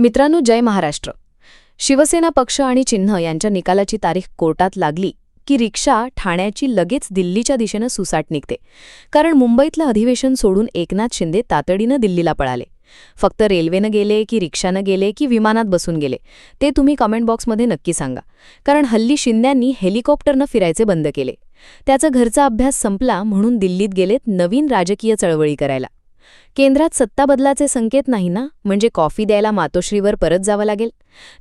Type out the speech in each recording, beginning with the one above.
मित्रांनो, जय महाराष्ट्र. शिवसेना पक्ष आणि चिन्ह यांच्या निकालाची तारीख कोर्टात लागली की रिक्षा ठाण्याची लगेच दिल्लीच्या दिशेनं सुसाट निघते. कारण मुंबईतलं अधिवेशन सोडून एकनाथ शिंदे तातडीनं दिल्लीला पळाले. फक्त रेल्वेनं गेले की रिक्षानं गेले की विमानात बसून गेले ते तुम्ही कमेंट बॉक्समध्ये नक्की सांगा. कारण हल्ली शिंद्यांनी हेलिकॉप्टरनं फिरायचे बंद केले. त्याचा घरचा अभ्यास संपला म्हणून दिल्लीत गेलेत नवीन राजकीय चळवळी करायला. केंद्रात सत्ता बदलाचे संकेत नाही ना, म्हणजे कॉफी द्यायला मातोश्रीवर परत जावं लागेल.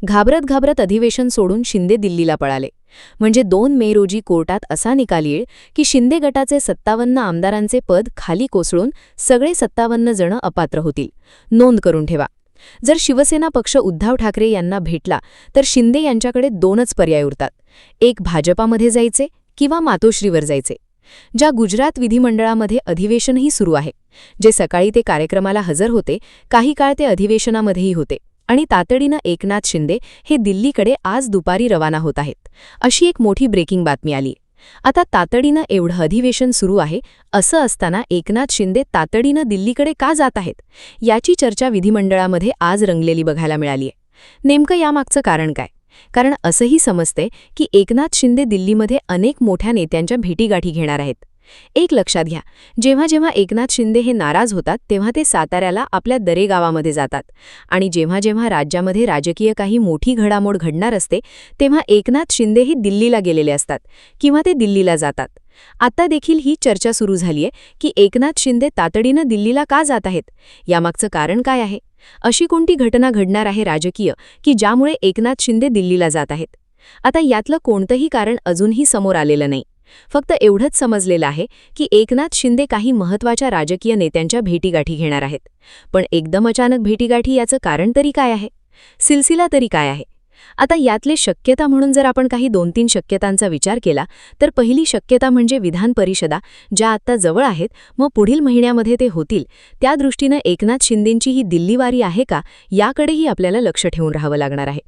घाबरत घाबरत अधिवेशन सोडून शिंदे दिल्लीला पळाले. म्हणजे 2 मे रोजी कोर्टात असा निकाल येईल की शिंदे गटाचे 57 आमदारांचे पद खाली कोसळून सगळे 57 जण अपात्र होतील. नोंद करून ठेवा. जर शिवसेना पक्ष उद्धव ठाकरे यांना भेटला तर शिंदे यांच्याकडे 2च पर्याय उरतात. एक भाजपामध्ये जायचे किंवा मातोश्रीवर जायचे. ज्या गुजरात विधिमंडळामध्ये अधिवेशनही सुरू आहे, जे सकाळी ते कार्यक्रमाला हजर होते, काही काळ ते अधिवेशनामध्येही होते आणि तातडीनं एकनाथ शिंदे हे दिल्लीकडे आज दुपारी रवाना होत आहेत, अशी एक मोठी ब्रेकिंग बातमी आली. आता तातडीनं एवढं अधिवेशन सुरू आहे असं असताना एकनाथ शिंदे तातडीनं दिल्लीकडे का जात आहेत, याची चर्चा विधिमंडळामध्ये आज रंगलेली बघायला मिळालीय. नेमकं यामागचं कारण काय? कारण असंही समजते की एकनाथ शिंदे दिल्लीमध्ये अनेक मोठ्या नेत्यांच्या भेटीगाठी घेणार आहेत. एक लक्षात घ्या, जेव्हा जेव्हा एकनाथ शिंदे हे नाराज होतात तेव्हा ते साताऱ्याला आपल्या दरेगावामध्ये जातात आणि जेव्हा जेव्हा राज्यामध्ये राजकीय काही मोठी घडामोड घडणार असते तेव्हा एकनाथ शिंदे हे दिल्लीला गेलेले असतात किंवा ते दिल्लीला जातात. आता देखील ही चर्चा सुरू झालीय की एकनाथ शिंदे तातडीनं दिल्लीला का जात आहेत, यामागचं कारण काय आहे? अशी कोणती घटना घडणार आहे राजकीय की ज्यामुळे एकनाथ शिंदे दिल्लीला जात आहेत? आता यातलं कोणतंही कारण अजूनही समोर आलेलं नाही. फक्त एवढंच समजलेलं आहे की एकनाथ शिंदे काही महत्त्वाच्या राजकीय नेत्यांच्या भेटीगाठी घेणार आहेत. पण एकदम अचानक भेटीगाठी याचं कारण तरी काय आहे? सिलसिला तरी काय आहे? आता यातले शक्यता म्हणून जर आपण काही 2-3 शक्यतांचा विचार केला तर पहिली शक्यता म्हणजे विधान परिषदा, ज्या आत्ता जवळ आहेत, मग पुढील महिन्यामध्ये ते होतील. त्या दृष्टीनं एकनाथ शिंदेंची ही दिल्लीवारी आहे का, याकडेही आपल्याला लक्ष ठेवून राहावं लागणार आहे.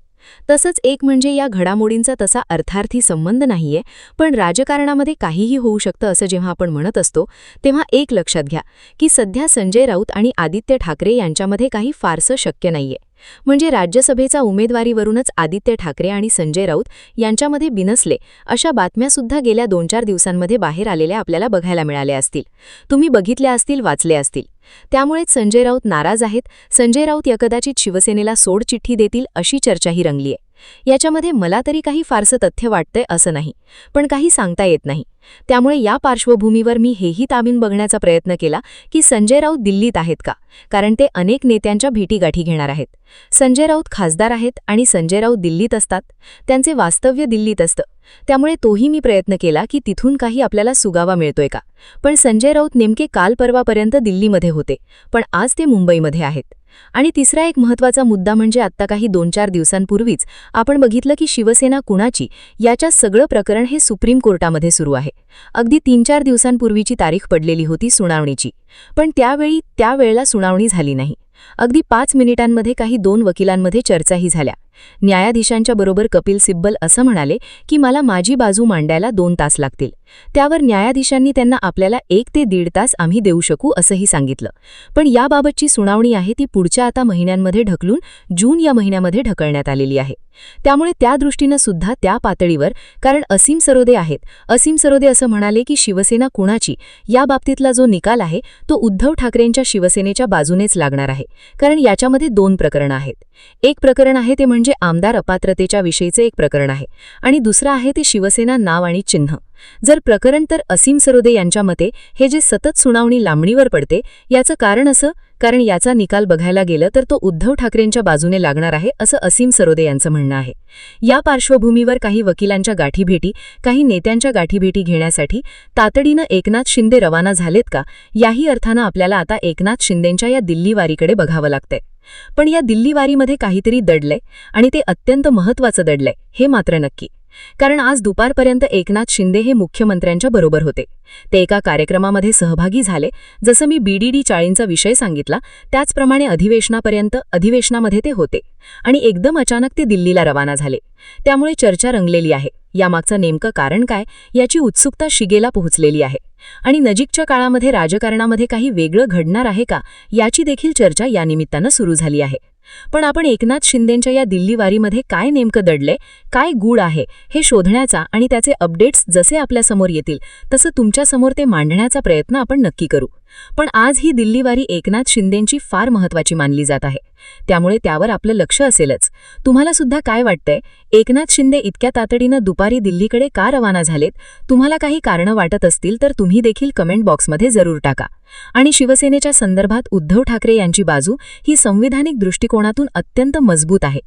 तसंच एक म्हणजे या घडामोडींचा तसा अर्थार्थी संबंध नाहीये, पण राजकारणामध्ये काहीही होऊ शकतं असं जेव्हा आपण म्हणत असतो तेव्हा एक लक्षात घ्या की सध्या संजय राऊत आणि आदित्य ठाकरे यांच्यामध्ये काही फारसं शक्य नाहीये. म्हणजे राज्यसभेचा उमेदवारीवरूनच आदित्य ठाकरे आणि संजय राऊत यांच्यामध्ये बिनसले अशा बातम्यासुद्धा गेल्या 2-4 दिवसांमध्ये बाहेर आलेल्या आपल्याला बघायला मिळाल्या असतील. तुम्ही बघितल्या असतील, वाचले असतील. त्यामुळेच संजय राऊत नाराज आहेत. संजय राऊत या कदाचित शिवसेनेला सोडचिठ्ठी देतील अशी चर्चाही रंगलीय. याच्यामध्ये मला तरी काही फारसं तथ्य वाटतंय असं नाही, पण काही सांगता येत नाही. त्यामुळे या पार्श्वभूमीवर मी हेही ताबीन बघण्याचा प्रयत्न केला की संजय राऊत दिल्लीत आहेत का, कारण ते अनेक नेत्यांच्या भेटीगाठी घेणार आहेत. संजय राऊत खासदार आहेत आणि संजय राऊत दिल्लीत असतात, त्यांचे वास्तव्य दिल्लीत असतं. त्यामुळे तोही मी प्रयत्न केला की तिथून काही आपल्याला सुगावा मिळतोय का. पण संजय राऊत नेमके काल परवापर्यंत दिल्लीमध्ये होते, पण आज ते मुंबईमध्ये आहेत. आणि तिसरा एक महत्त्वाचा मुद्दा म्हणजे आत्ता काही 2-4 दिवसांपूर्वीच आपण बघितलं की शिवसेना कुणाची याच्या सगळं प्रकरण हे सुप्रीम कोर्टामध्ये सुरू आहे. अगदी 3-4 दिवसांपूर्वीची तारीख पडलेली होती सुनावणीची, पण त्यावेळेला सुनावणी झाली नाही. अगदी 5 मिनिटांमध्ये काही 2 वकिलांमध्ये चर्चाही झाल्या. न्यायाधीशांच्या बरोबर कपिल सिब्बल असं म्हणाले की मला माझी बाजू मांडायला 2 तास लागतील. त्यावर न्यायाधीशांनी त्यांना आपल्याला 1 ते 1.5 तास आम्ही देऊ शकू असंही सांगितलं. पण याबाबतची सुनावणी आहे ती पुढच्या आता महिन्यांमध्ये ढकलून जून या महिन्यामध्ये ढकलण्यात आलेली आहे. त्यामुळे त्या दृष्टीनं सुद्धा त्या पातळीवर, कारण असीम सरोदे आहेत, असीम सरोदे असं म्हणाले की शिवसेना कुणाची या बाबतीतला जो निकाल आहे तो उद्धव ठाकरेंच्या शिवसेनेच्या बाजूनेच लागणार आहे. कारण याच्यामध्ये 2 प्रकरणं आहेत. एक प्रकरण आहे ते म्हणजे आमदार अपात्रतेच्या विषयीचे एक प्रकरण आहे आणि दुसरं आहे ते शिवसेना नाव आणि चिन्ह. जर प्रकरण तर असीम सरोदे यांच्या मते हे जे सतत सुनावणी लांबणीवर पडते याचं कारण असं, कारण याचा निकाल बघायला गेलं तर तो उद्धव ठाकरेंच्या बाजूने लागणार आहे असं असीम सरोदे यांचं म्हणणं आहे. या पार्श्वभूमीवर काही वकिलांच्या गाठीभेटी, काही नेत्यांच्या गाठीभेटी घेण्यासाठी तातडीनं एकनाथ शिंदे रवाना झालेत का, याही अर्थानं आपल्याला आता एकनाथ शिंदेंच्या या दिल्लीवारीकडे बघावं लागतंय. पण या दिल्लीवारीमध्ये काहीतरी दडलंय आणि ते अत्यंत महत्त्वाचं दडलंय हे मात्र नक्की. कारण आज दुपारपर्यंत एकनाथ शिंदे हे मुख्यमंत्र्यांच्या बरोबर होते. ते एका कार्यक्रमामध्ये सहभागी झाले. जसं मी BDD 40चा विषय सांगितला त्याचप्रमाणे अधिवेशनामध्ये ते होते आणि एकदम अचानक ते दिल्लीला रवाना झाले. त्यामुळे चर्चा रंगलेली आहे. यामागचं नेमकं कारण काय याची उत्सुकता शिगेला पोहोचलेली आहे आणि नजीकच्या काळामध्ये राजकारणामध्ये काही वेगळं घडणार आहे का याची देखील चर्चा या निमित्तानं सुरू झाली आहे. पण आपण एकनाथ शिंदेंच्या या दिल्ली वारीमध्ये काय नेमकं दडले, काय गूढ आहे हे शोधण्याचा आणि त्याचे अपडेट्स जसे आपल्यासमोर येतील तसं तुमच्यासमोर ते मांडण्याचा प्रयत्न आपण नक्की करू. पण आज ही दिल्ली वारी एकनाथ शिंदेंची फार महत्त्वाची मानली जात आहे, त्यामुळे त्यावर आपलं लक्ष असेलच. तुम्हाला सुद्धा काय वाटतंय, एकनाथ शिंदे इतक्या तातडीनं दुपारी दिल्लीकडे का रवाना झालेत? तुम्हाला काही कारणं वाटत असतील तर तुम्ही देखील कमेंट बॉक्समध्ये जरूर टाका. आणि शिवसेनेच्या संदर्भात उद्धव ठाकरे यांची बाजू ही संविधानिक दृष्टिकोनातून अत्यंत मजबूत आहे.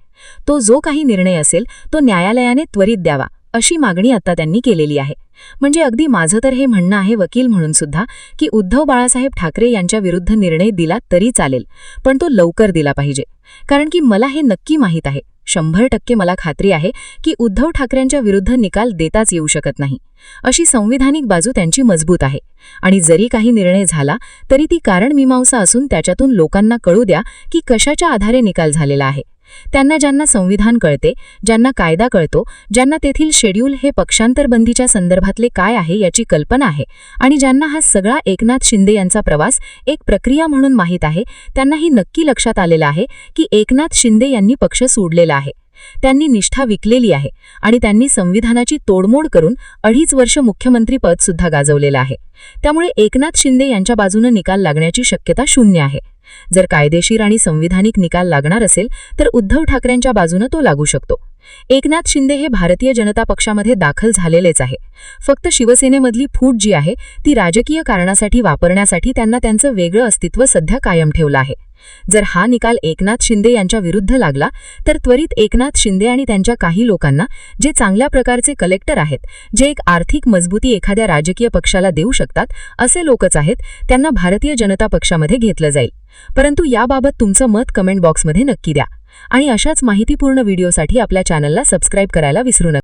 तो जो काही निर्णय असेल तो न्यायालयाने त्वरित द्यावा अशी मागणी आता त्यांनी केलेली आहे. म्हणजे अगदी माझं तर हे म्हणणं आहे वकील म्हणून सुद्धा की उद्धव बाळासाहेब ठाकरे यांच्या विरुद्ध निर्णय दिला तरी चालेल, पण तो लवकर दिला पाहिजे. कारण की मला हे नक्की माहीत आहे, 100% मला खात्री आहे की उद्धव ठाकरेंच्या विरुद्ध निकाल देताच येऊ शकत नाही. अशी संविधानिक बाजू त्यांची मजबूत आहे. आणि जरी काही निर्णय झाला तरी ती कारण मीमांसा असून त्याच्यातून लोकांना कळू द्या की कशाच्या आधारे निकाल झालेला आहे. त्यांना ज्यांना संविधान कळते, ज्यांना कायदा कळतो, ज्यांना तेथील शेड्यूल हे पक्षांतरबंदीच्या संदर्भातले काय आहे याची कल्पना आहे आणि ज्यांना हा सगळा एकनाथ शिंदे यांचा प्रवास एक प्रक्रिया म्हणून माहीत आहे, त्यांना ही नक्की लक्षात आलेलं आहे की एकनाथ शिंदे यांनी पक्ष सोडलेला आहे. त्यांनी निष्ठा विकलेली आहे आणि त्यांनी संविधानाची तोडमोड करून 2.5 वर्ष मुख्यमंत्रीपद सुद्धा गाजवलेलं आहे. त्यामुळे एकनाथ शिंदे यांच्या बाजूने निकाल लागण्याची शक्यता 0 आहे. जर कायदेशीर आणि संविधानिक निकाल लागणार असेल तर उद्धव ठाकरेंच्या बाजूने तो लागू शकतो. एकनाथ शिंदे हे भारतीय जनता पक्षामध्ये दाखल झालेलेच आहे. फक्त शिवसेनेमधली फूट जी आहे ती राजकीय कारणासाठी वापरण्यासाठी त्यांना त्यांचं वेगळं अस्तित्व सध्या कायम ठेवलं आहे. जर हा निकाल एकनाथ शिंदे यांच्या विरुद्ध लागला तर त्वरित एकनाथ शिंदे आणि त्यांच्या काही लोकांना, जे चांगल्या प्रकारचे कलेक्टर आहेत, जे एक आर्थिक मजबूती एखाद्या राजकीय पक्षाला देऊ शकतात असे लोकच आहेत, त्यांना भारतीय जनता पक्षामध्ये घेतलं जाईल. परंतु याबाबत तुमचं मत कमेंट बॉक्समध्ये नक्की द्या आणि अशाच माहितीपूर्ण व्हिडिओसाठी आपल्या चॅनलला सबस्क्राईब करायला विसरू नका.